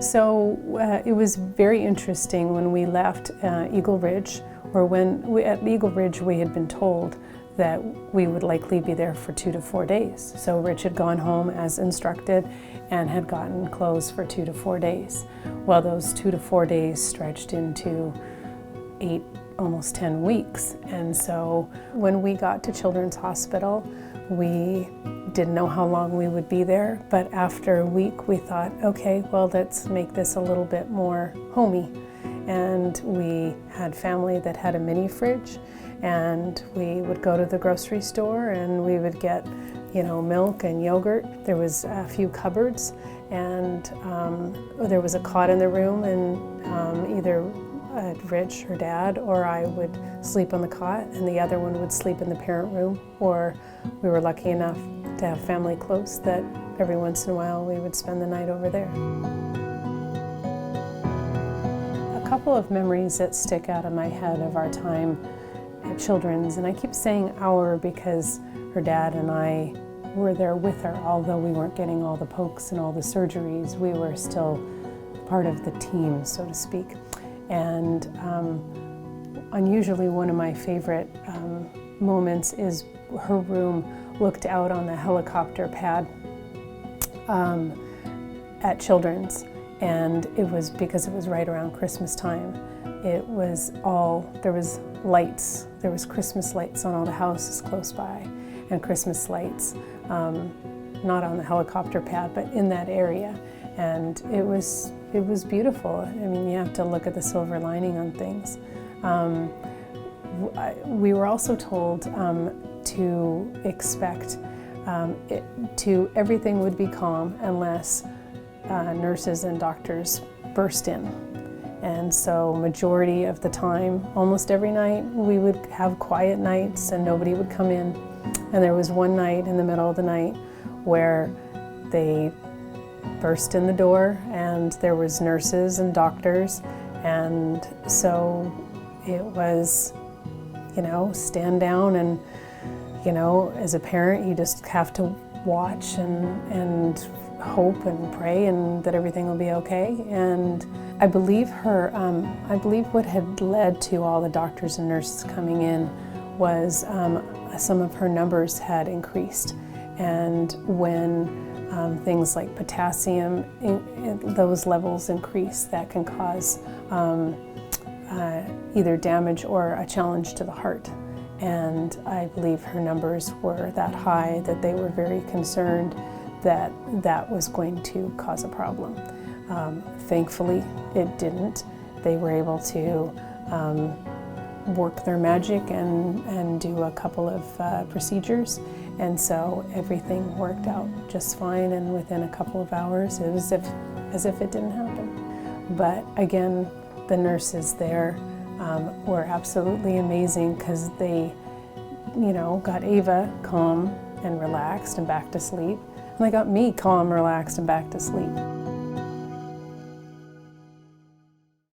So it was very interesting when we left Eagle Ridge, or at Eagle Ridge we had been told that we would likely be there for 2 to 4 days. So Rich had gone home as instructed and had gotten clothes for 2 to 4 days. Well, those 2 to 4 days stretched into 8, almost 10 weeks. And so when we got to Children's Hospital, we didn't know how long we would be there, but after a week we thought, okay, well, let's make this a little bit more homey. And we had family that had a mini fridge, and we would go to the grocery store and we would get, milk and yogurt. There was a few cupboards, and there was a cot in the room, and either Rich or Dad or I would sleep on the cot, and the other one would sleep in the parent room, or we were lucky enough to have family close that every once in a while we would spend the night over there. A couple of memories that stick out of my head of our time at Children's, and I keep saying our because her dad and I were there with her. Although we weren't getting all the pokes and all the surgeries, we were still part of the team, so to speak. And unusually one of my favorite moments is her room looked out on the helicopter pad at Children's, and it was because it was right around Christmas time. There was lights, there was Christmas lights on all the houses close by, and Christmas lights, not on the helicopter pad, but in that area. And it was beautiful. I mean, you have to look at the silver lining on things. We were also told to expect everything would be calm unless nurses and doctors burst in. And so majority of the time, almost every night, we would have quiet nights and nobody would come in. And there was one night in the middle of the night where they burst in the door, and there was nurses and doctors, and so it was, stand down, and as a parent you just have to watch and hope and pray and that everything will be okay. And I believe what had led to all the doctors and nurses coming in was some of her numbers had increased, and when things like potassium, those levels increase, that can cause either damage or a challenge to the heart. And I believe her numbers were that high that they were very concerned that that was going to cause a problem. Thankfully, it didn't. They were able to work their magic and do a couple of procedures. And so everything worked out just fine, and within a couple of hours it was as if it didn't happen. But again, the nurses there were absolutely amazing, because they, got Ava calm and relaxed and back to sleep, and they got me calm, relaxed, and back to sleep.